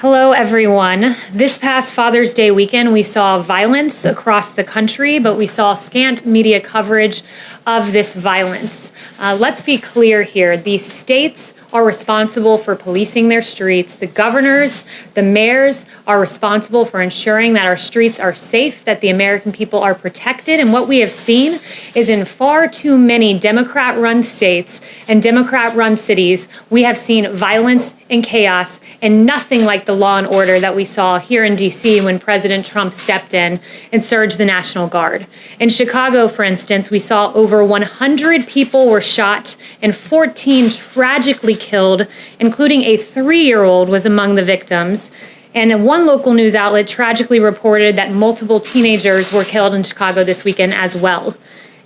Hello, everyone. This past Father's Day weekend, we saw violence across the country, but we saw scant media coverage of this violence. Let's be clear here. These states are responsible for policing their streets. The governors, the mayors are responsible for ensuring that our streets are safe, that the American people are protected. And what we have seen is in far too many Democrat-run states and Democrat-run cities, we have seen violence and chaos and nothing like the law and order that we saw here in D.C. when President Trump stepped in and surged the National Guard. In Chicago, for instance, we saw over 100 people were shot and 14 tragically killed, including a 3-year-old was among the victims. And one local news outlet tragically reported that multiple teenagers were killed in Chicago this weekend as well.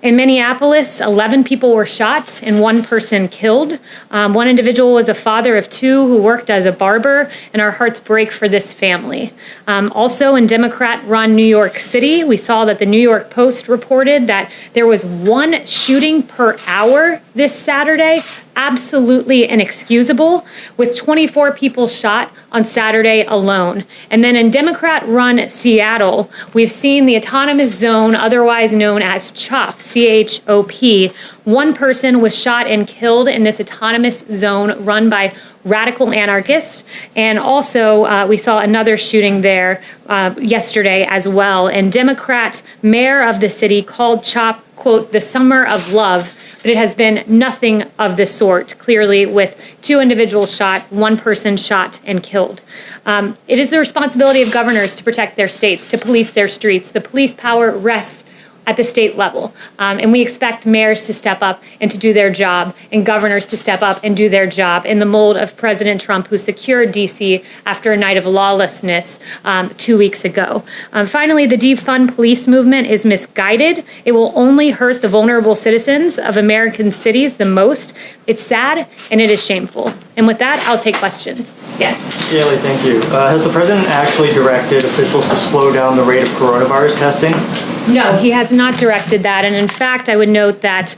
In Minneapolis, 11 people were shot and 1 person killed. One individual was a father of 2 who worked as a barber, and our hearts break for this family. Also in Democrat-run New York City, we saw that the New York Post reported that there was 1 shooting per hour this Saturday, absolutely inexcusable, with 24 people shot on Saturday alone. And then in Democrat-run Seattle, we've seen the autonomous zone, otherwise known as CHOP, C-H-O-P. 1 person was shot and killed in this autonomous zone run by radical anarchists. And also, we saw another shooting there yesterday as well. And Democrat mayor of the city called CHOP, quote, the summer of love. But it has been nothing of the sort, clearly, with 2 individuals shot, 1 person shot and killed. It is the responsibility of governors to protect their states, to police their streets. The police power rests at the state level. And we expect mayors to step up and to do their job, and governors to step up and do their job in the mold of President Trump, who secured D.C. after a night of lawlessness 2 weeks ago. Finally, the defund police movement is misguided. It will only hurt the vulnerable citizens of American cities the most. It's sad and it is shameful. And with that, I'll take questions. Yes. Yaley, thank you. Has the president actually directed officials to slow down the rate of coronavirus testing? No, he has not directed that. And in fact, I would note that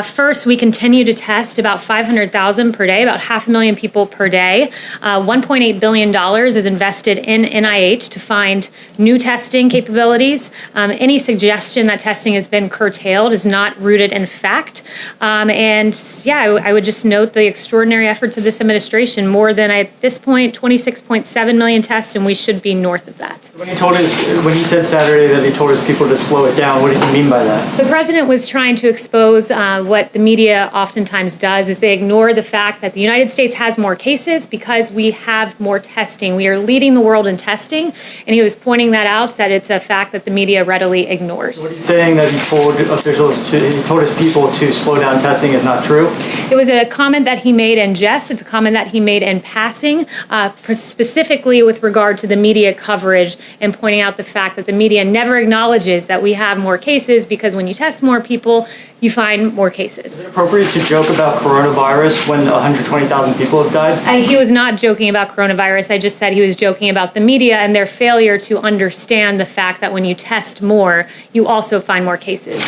first, we continue to test about 500,000 per day, about 500,000 people per day. $1.8 billion is invested in NIH to find new testing capabilities. Any suggestion that testing has been curtailed is not rooted in fact. And yeah, I would just note the extraordinary efforts of this administration, more than at this point, 26.7 million tests, and we should be north of that. When he said Saturday that he told his people to slow it down, what did he mean by that? The president was trying to expose what the media oftentimes does is they ignore the fact that the United States has more cases because we have more testing. We are leading the world in testing, and he was pointing that out, that it's a fact that the media readily ignores. What he's saying that he told his people to slow down testing is not true? It was a comment that he made in jest. It's a comment that he made in passing, specifically with regard to the media coverage and pointing out the fact that the media never acknowledges that we have more cases, because when you test more people, you find more cases. Is it appropriate to joke about coronavirus when 120,000 people have died? He was not joking about coronavirus. I just said he was joking about the media and their failure to understand the fact that when you test more, you also find more cases.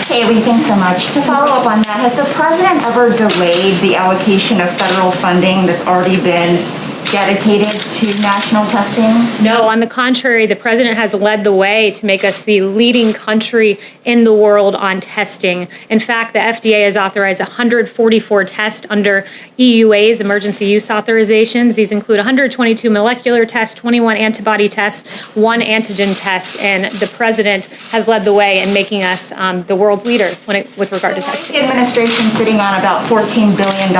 Haley, thanks so much. To follow up on that, has the president ever delayed the allocation of federal funding that's already been dedicated to national testing? No, on the contrary, the president has led the way to make us the leading country in the world on testing. In fact, the FDA has authorized 144 tests under EUA's emergency use authorizations. These include 122 molecular tests, 21 antibody tests, 1 antigen test, and the president has led the way in making us the world's leader with regard to testing. The administration sitting on about $14 billion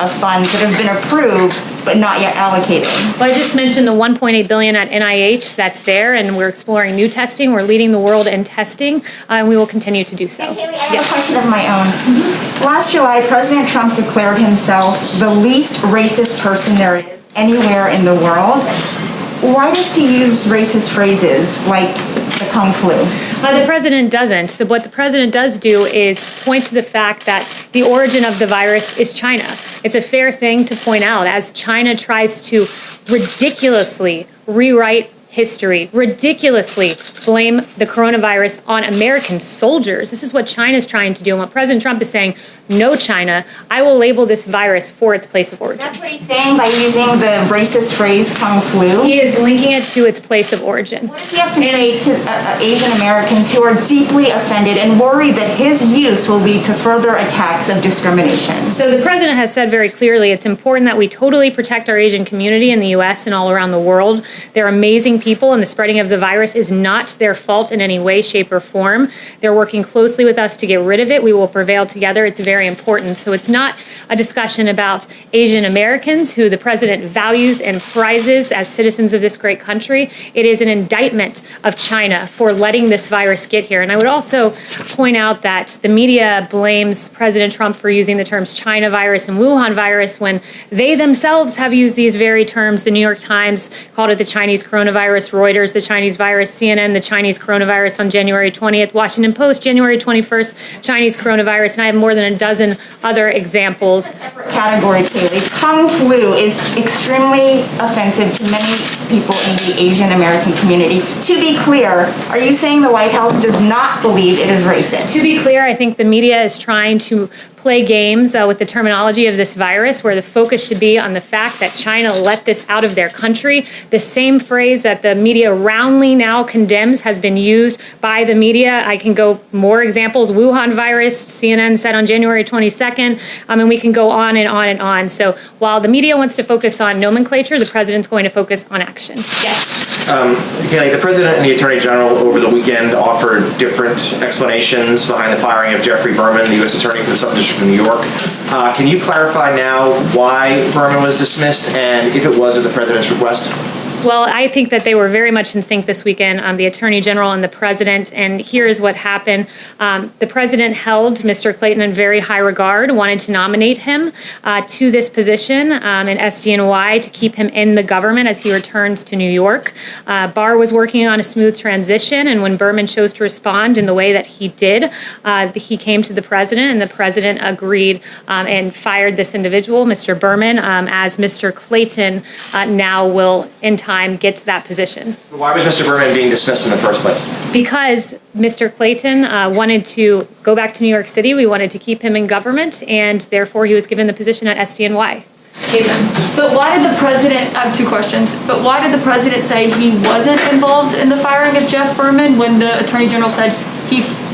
of funds that have been approved but not yet allocated. Well, I just mentioned the $1.8 billion at NIH that's there, and we're exploring new testing. We're leading the world in testing, and we will continue to do so. Haley, I have a question of my own. Last July, President Trump declared himself the least racist person there is anywhere in the world. Why does he use racist phrases like the Kung flu? The president doesn't. What the president does do is point to the fact that the origin of the virus is China. It's a fair thing to point out as China tries to ridiculously rewrite history, ridiculously blame the coronavirus on American soldiers. This is what China's trying to do. And what President Trump is saying, no, China, I will label this virus for its place of origin. That's what he's saying by using the racist phrase Kung flu? He is linking it to its place of origin. What does he have to say to Asian Americans who are deeply offended and worried that his use will lead to further attacks of discrimination? So the president has said very clearly it's important that we totally protect our Asian community in the U.S. and all around the world. They're amazing people, and the spreading of the virus is not their fault in any way, shape, or form. They're working closely with us to get rid of it. We will prevail together. It's very important. So it's not a discussion about Asian Americans, who the president values and prizes as citizens of this great country. It is an indictment of China for letting this virus get here. And I would also point out that the media blames President Trump for using the terms China virus and Wuhan virus when they themselves have used these very terms. The New York Times called it the Chinese coronavirus, Reuters the Chinese virus, CNN the Chinese coronavirus on January 20th, Washington Post January 21st, Chinese coronavirus, and I have more than a dozen other examples. Category, Kaylee. Kung flu is extremely offensive to many people in the Asian American community. To be clear, are you saying the White House does not believe it is racist? To be clear, I think the media is trying to play games with the terminology of this virus, where the focus should be on the fact that China let this out of their country. The same phrase that the media roundly now condemns has been used by the media. I can go more examples. Wuhan virus, CNN said on January 22nd, and we can go on and on and on. So while the media wants to focus on nomenclature, the president's going to focus on action. Yes. Kelly, the president and the attorney general over the weekend offered different explanations behind the firing of Jeffrey Berman, the U.S. attorney for the Southern District of New York. Can you clarify now why Berman was dismissed and if it was at the president's request? Well, I think that they were very much in sync this weekend, the Attorney General and the President, and here's what happened. The President held Mr. Clayton in very high regard, wanted to nominate him to this position in SDNY to keep him in the government as he returns to New York. Barr was working on a smooth transition, and when Berman chose to respond in the way that he did, he came to the President, and the President agreed and fired this individual, Mr. Berman, as Mr. Clayton now will, in time, get to that position. Why was Mr. Berman being dismissed in the first place? Because Mr. Clayton wanted to go back to New York City. We wanted to keep him in government, and therefore he was given the position at SDNY. But why did the president, I have two questions, but why did the president say he wasn't involved in the firing of Jeff Berman when the attorney general said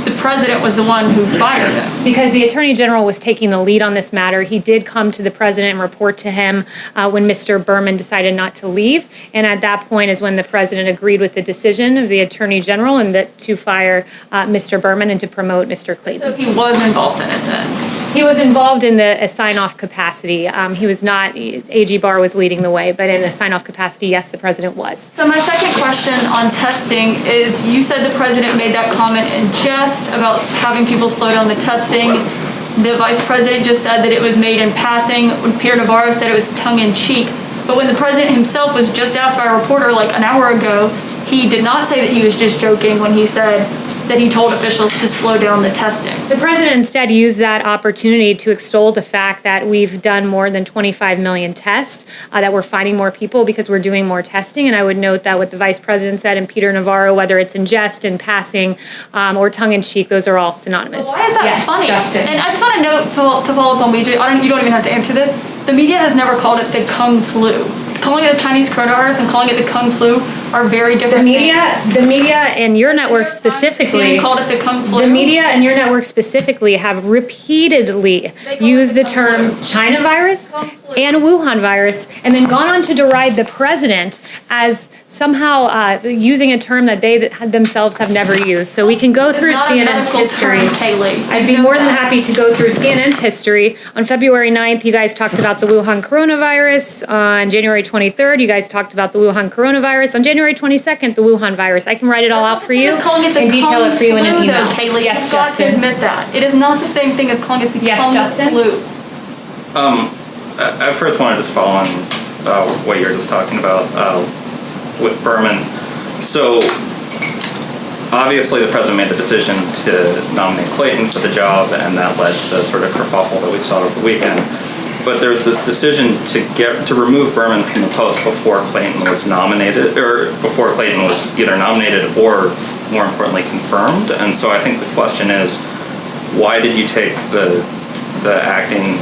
the president was the one who fired him? Because the Attorney General was taking the lead on this matter. He did come to the President and report to him when Mr. Berman decided not to leave. And at that point is when the President agreed with the decision of the Attorney General and to fire Mr. Berman and to promote Mr. Clayton. So he was involved in it then? He was involved in a sign-off capacity. He was not, AG Barr was leading the way, but in a sign-off capacity, yes, the President was. So my second question on testing is, you said the President made that comment in jest about having people slow down the testing. The Vice President just said that it was made in passing. When Pierre Navarro said it was tongue-in-cheek. But when the President himself was just asked by a reporter like an hour ago, he did not say that he was just joking when he said that he told officials to slow down the testing. The president instead used that opportunity to extol the fact that we've done more than 25 million tests, that we're finding more people because we're doing more testing. And I would note that what the vice president said and Peter Navarro, whether it's in jest, in passing, or tongue-in-cheek, those are all synonymous. Well, why is that yes, funny? Justin. And I just want to note, to follow up on BJ, you don't even have to answer this. The media has never called it the Kung flu. Calling it the Chinese coronavirus and calling it the Kung flu are very different things. The media and your network specifically called it the Kung flu. The media and your network specifically have repeatedly used the term China virus and Wuhan virus, and then gone on to deride the president as somehow using a term that they themselves have never used. So we can go through CNN's history. I'd be more than happy to go through CNN's history. On February 9th, you guys talked about the Wuhan coronavirus. On January 23rd, you guys talked about the Wuhan coronavirus. On January 22nd, the Wuhan virus. I can write it all out for you and detail it for you in an email. Kaylee, yes, you've got to admit that. It is not the same thing as calling it the Kung flu. I first want to just follow on what you're just talking about with Berman. So obviously the president made the decision to nominate Clayton for the job, and that led to the sort of kerfuffle that we saw over the weekend. But there was this decision to remove Berman from the post before Clayton was nominated, or before Clayton was either nominated or, more importantly, confirmed. And so I think the question is, why did you take the acting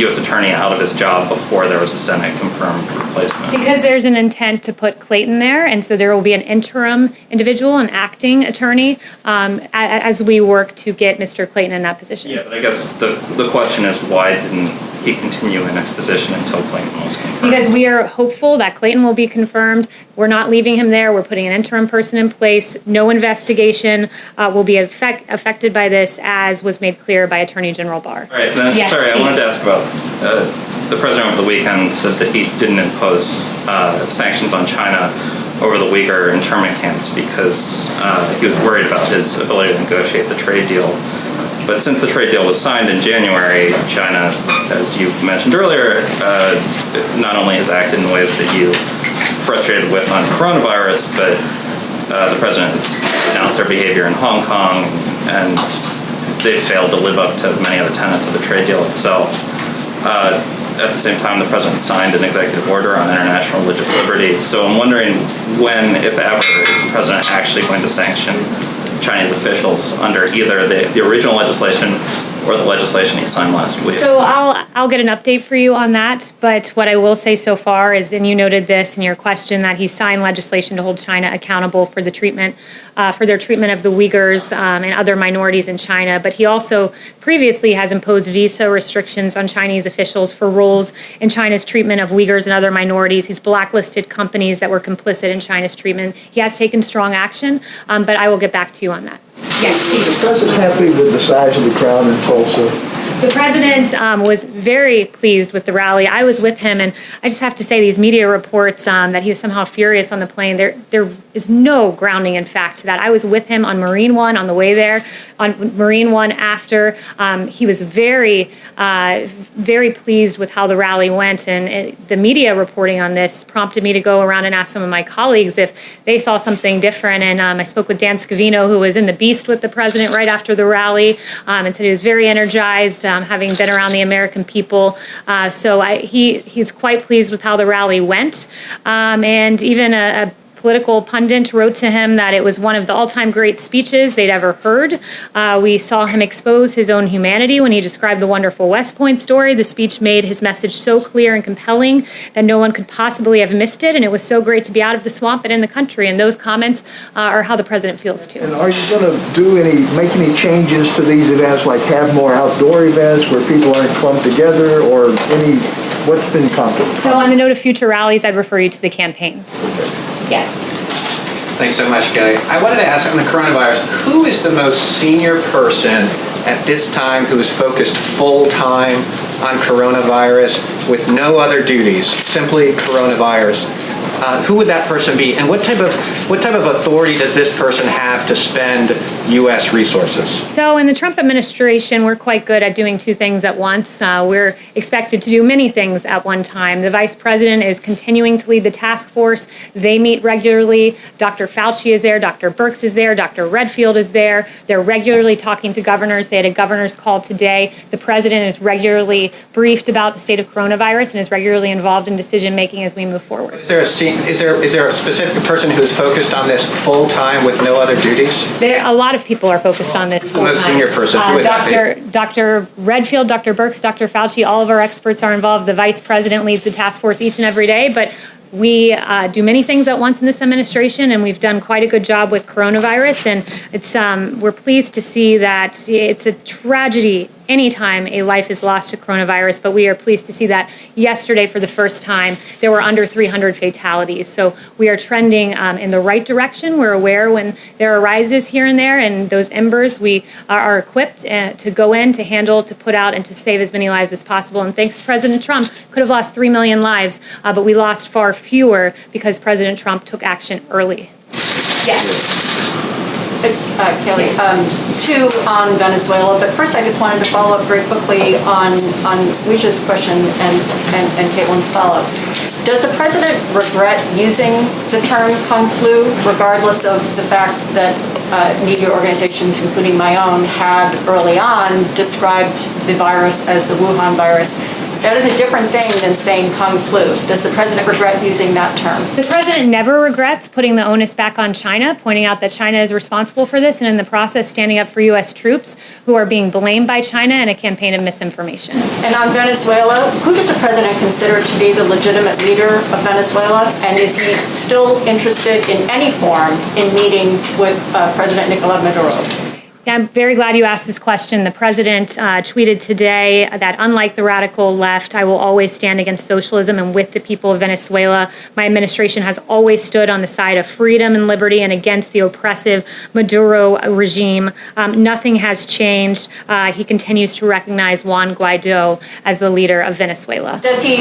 U.S. attorney out of his job before there was a Senate confirmed replacement? Because there's an intent to put Clayton there, and so there will be an interim individual, an acting attorney, as we work to get Mr. Clayton in that position. Yeah, but I guess the question is, why didn't he continue in his position until Clayton was confirmed? Because we are hopeful that Clayton will be confirmed. We're not leaving him there. We're putting an interim person in place. No investigation will be affected by this, as was made clear by Attorney General Barr. All right, then, Yes, sorry, Steve. I wanted to ask about, the president over the weekend said that he didn't impose sanctions on China over the Uyghur internment camps because he was worried about his ability to negotiate the trade deal. But since the trade deal was signed in January, China, as you mentioned earlier, not only has acted in ways that you frustrated with on coronavirus, but the president has announced their behavior in Hong Kong, and they've failed to live up to many of the tenets of the trade deal itself. At the same time, the president signed an executive order on international religious liberty. So I'm wondering when, if ever, is the president actually going to sanction Chinese officials under either the original legislation or the legislation he signed last week? So I'll get an update for you on that, but what I will say so far is, and you noted this in your question, that he signed legislation to hold China accountable for the treatment, for their treatment of the Uyghurs and other minorities in China. But he also previously has imposed visa restrictions on Chinese officials for roles in China's treatment of Uyghurs and other minorities. He's blacklisted companies that were complicit in China's treatment. He has taken strong action, but I will get back to you on that. Yes, Steve. Is the president happy with the size of the crowd in Tulsa? The president was very pleased with the rally. I was with him, and I just have to say, these media reports that he was somehow furious on the plane, there is no grounding in fact to that. I was with him on Marine One on the way there, on Marine One after. He was very, very pleased with how the rally went, and the media reporting on this prompted me to go around and ask some of my colleagues if they saw something different. And I spoke with Dan Scavino, who was in the Beast with the president right after the rally, and said he was very energized, having been around the American people. So he's quite pleased with how the rally went. And even a political pundit wrote to him that it was one of the all-time great speeches they'd ever heard. We saw him expose his own humanity when he described the wonderful West Point story. The speech made his message so clear and compelling that no one could possibly have missed it, and it was so great to be out of the swamp and in the country. And those comments are how the president feels too. And are you going to make any changes to these events, like have more outdoor events where people aren't clumped together, or what's been accomplished? So on the note of future rallies, I'd refer you to the campaign. Yes. Thanks so much, Kelly. I wanted to ask on the coronavirus, who is the most senior person at this time who is focused full-time on coronavirus with no other duties, simply coronavirus? Who would that person be, and what type of authority does this person have to spend U.S. resources? So in the Trump administration, we're quite good at doing two things at once. We're expected to do many things at one time. The vice president is continuing to lead the task force. They meet regularly. Dr. Fauci is there. Dr. Birx is there. Dr. Redfield is there. They're regularly talking to governors. They had a governor's call today. The president is regularly briefed about the state of coronavirus and is regularly involved in decision making as we move forward. Is there a specific person who is focused on this full-time with no other duties? A lot of people are focused on this full-time. The most senior person, who would that be? Dr. Redfield, Dr. Birx, Dr. Fauci, all of our experts are involved. The vice president leads the task force each and every day, but we do many things at once in this administration, and we've done quite a good job with coronavirus. And we're pleased to see that it's a tragedy anytime a life is lost to coronavirus, but we are pleased to see that yesterday, for the first time, there were under 300 fatalities. So we are trending in the right direction. We're aware when there arises here and there, and those embers, we are equipped to go in, to handle, to put out, and to save as many lives as possible. And thanks to President Trump, could have lost 3 million lives, but we lost far fewer because President Trump took action early. Yes. Kelly, two on Venezuela, but first I just wanted to follow up very quickly on Wisha's question and Caitlin's follow-up. Does the president regret using the term Kung Flu, regardless of the fact that media organizations, including my own, had early on described the virus as the Wuhan virus? That is a different thing than saying Kung flu. Does the president regret using that term? The president never regrets putting the onus back on China, pointing out that China is responsible for this, and in the process standing up for U.S. troops who are being blamed by China in a campaign of misinformation. And on Venezuela, who does the president consider to be the legitimate leader of Venezuela? And is he still interested in any form in meeting with President Nicolas Maduro? I'm very glad you asked this question. The president tweeted today that unlike the radical left, I will always stand against socialism and with the people of Venezuela. My administration has always stood on the side of freedom and liberty and against the oppressive Maduro regime. Nothing has changed. He continues to recognize Juan Guaido as the leader of Venezuela. Does he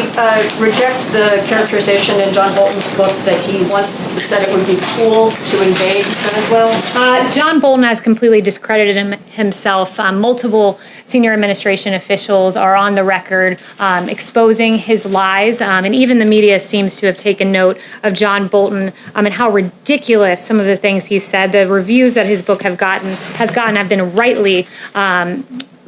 reject the characterization in John Bolton's book that he once said it would be cool to invade Venezuela? John Bolton has completely discredited himself. Multiple senior administration officials are on the record exposing his lies, and even the media seems to have taken note of John Bolton and how ridiculous some of the things he said. The reviews that his book has gotten have been rightly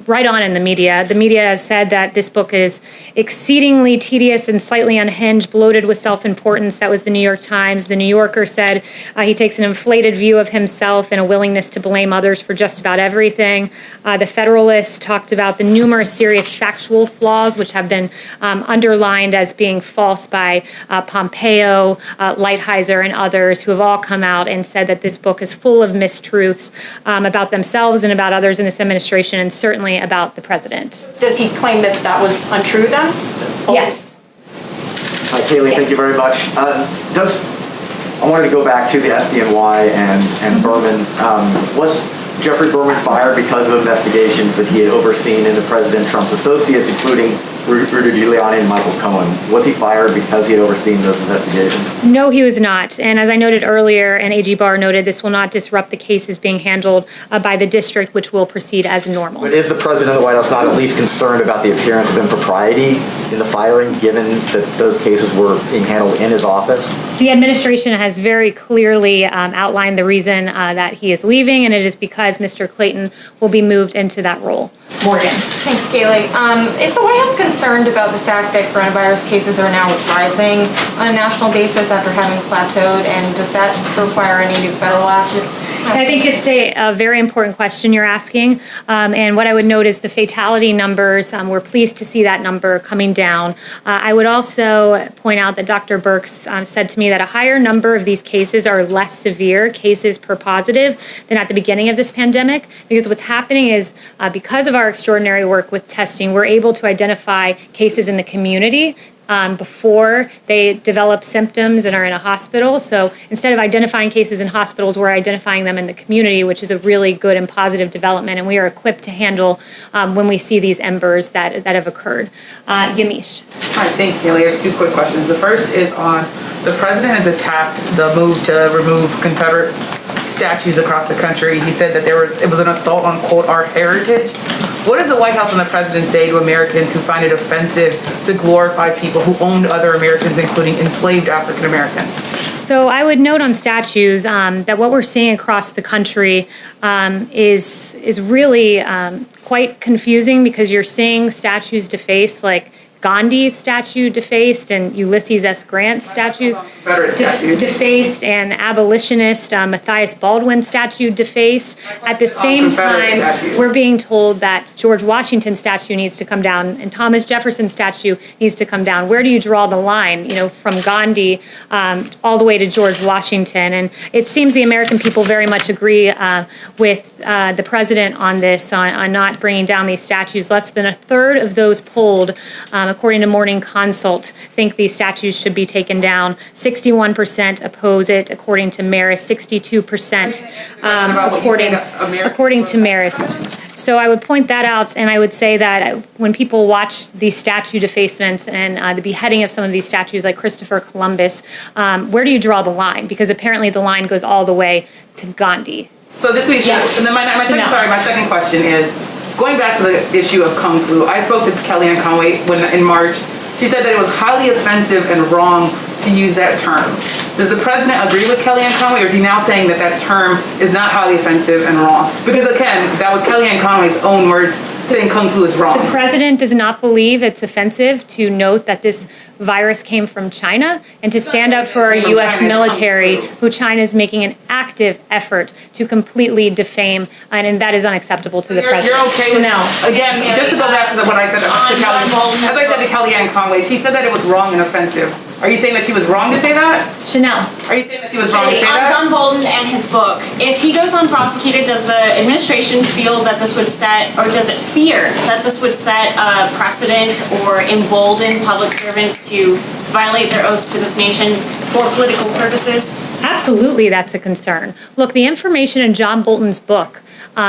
right on in the media. The media has said that this book is exceedingly tedious and slightly unhinged, bloated with self-importance. That was the New York Times. The New Yorker said he takes an inflated view of himself and a willingness to blame others for just about everything. The Federalist talked about the numerous serious factual flaws which have been underlined as being false by Pompeo, Lighthizer, and others who have all come out and said that this book is full of mistruths about themselves and about others in this administration, and certainly about the president. Does he claim that that was untrue then? Yes. Hi, Kaylee, thank you very much. I wanted to go back to the SDNY and Berman. Was Jeffrey Berman fired because of investigations that he had overseen into President Trump's associates, including Rudy Giuliani and Michael Cohen? Was he fired because he had overseen those investigations? No, he was not. And as I noted earlier, and AG Barr noted, this will not disrupt the cases being handled by the district, which will proceed as normal. But is the president of the White House not at least concerned about the appearance of impropriety in the firing, given that those cases were being handled in his office? The administration has very clearly outlined the reason that he is leaving, and it is because Mr. Clayton will be moved into that role. Morgan. Thanks, Kaylee. Is the White House concerned about the fact that coronavirus cases are now rising on a national basis after having plateaued, and does that require any new federal action? I think it's a very important question you're asking. And what I would note is the fatality numbers, we're pleased to see that number coming down. I would also point out that Dr. Birx said to me that a higher number of these cases are less severe cases per positive than at the beginning of this pandemic, because what's happening is because of our extraordinary work with testing, we're able to identify cases in the community before they develop symptoms and are in a hospital. So instead of identifying cases in hospitals, we're identifying them in the community, which is a really good and positive development. And we are equipped to handle when we see these embers that have occurred. Yamish. Hi, thanks, Kaylee. I have two quick questions. The first is on the president has attacked the move to remove Confederate statues across the country. He said that it was an assault on, quote, our heritage. What does the White House and the president say to Americans who find it offensive to glorify people who owned other Americans, including enslaved African Americans? So I would note on statues that what we're seeing across the country is really quite confusing, because you're seeing statues defaced, like Gandhi's statue defaced and Ulysses S. Grant's statues defaced and abolitionist Matthias Baldwin's statue defaced. At the same time, we're being told that George Washington's statue needs to come down and Thomas Jefferson's statue needs to come down. Where do you draw the line, from Gandhi all the way to George Washington? And it seems the American people very much agree with the president on this, on not bringing down these statues. Less than a third of those polled, according to Morning Consult, think these statues should be taken down. 61% oppose it, according to Marist. 62% according to Marist. So I would point that out, and I would say that when people watch these statue defacements and the beheading of some of these statues like Christopher Columbus, where do you draw the line? Because apparently the line goes all the way to Gandhi. So this week, yes. And then my second question is, going back to the issue of Kung flu, I spoke to Kellyanne Conway in March. She said that it was highly offensive and wrong to use that term. Does the president agree with Kellyanne Conway, or is he now saying that that term is not highly offensive and wrong? Because again, that was Kellyanne Conway's own words saying Kung Fu is wrong. The president does not believe it's offensive to note that this virus came from China and to stand up for our U.S. military, who China is making an active effort to completely defame, and that is unacceptable to the president. You're okay with Chanel. Again, just to go back to what I said to Kelly, as I said to Kellyanne Conway, she said that it was wrong and offensive. Are you saying that she was wrong to say that? Chanel. Are you saying that she was wrong to say On that? John Bolton and his book, if he goes unprosecuted, does the administration feel that this would set, or does it fear that this would set a precedent or embolden public servants to violate their oaths to this nation for political purposes? Absolutely, that's a concern. Look, the information in John Bolton's book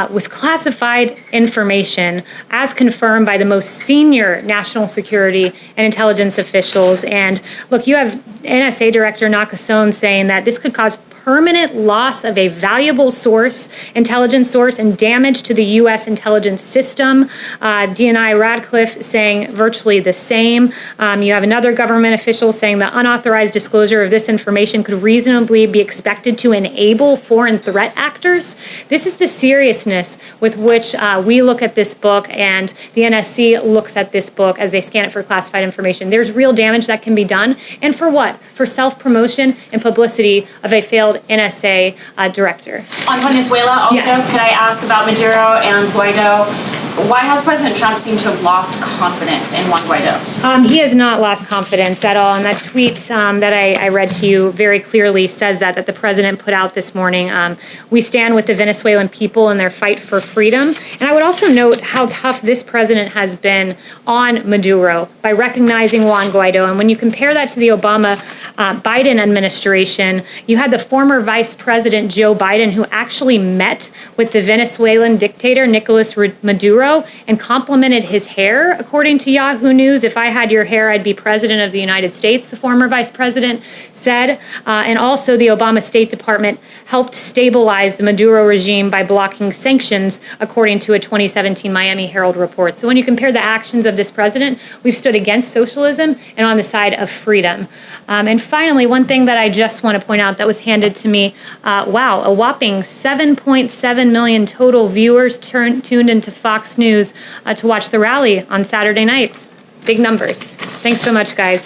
was classified information as confirmed by the most senior national security and intelligence officials. And look, you have NSA Director Nakasone saying that this could cause permanent loss of a valuable source, intelligence source, and damage to the U.S. intelligence system. DNI Radcliffe saying virtually the same. You have another government official saying the unauthorized disclosure of this information could reasonably be expected to enable foreign threat actors. This is the seriousness with which we look at this book, and the NSC looks at this book as they scan it for classified information. There's real damage that can be done. And for what? For self-promotion and publicity of a failed NSA director. On Venezuela also, Yeah. could I ask about Maduro and Guaido? Why has President Trump seemed to have lost confidence in Juan Guaido? He has not lost confidence at all. And that tweet that I read to you very clearly says that the president put out this morning. We stand with the Venezuelan people in their fight for freedom. And I would also note how tough this president has been on Maduro by recognizing Juan Guaido. And when you compare that to the Obama-Biden administration, you had the former Vice President Joe Biden, who actually met with the Venezuelan dictator Nicolas Maduro and complimented his hair, according to Yahoo News. If I had your hair, I'd be president of the United States, the former vice president said. And also the Obama State Department helped stabilize the Maduro regime by blocking sanctions, according to a 2017 Miami Herald report. So when you compare the actions of this president, we've stood against socialism and on the side of freedom. And finally, one thing that I just want to point out that was handed to me, wow, a whopping 7.7 million total viewers tuned into Fox News to watch the rally on Saturday night. Big numbers. Thanks so much, guys.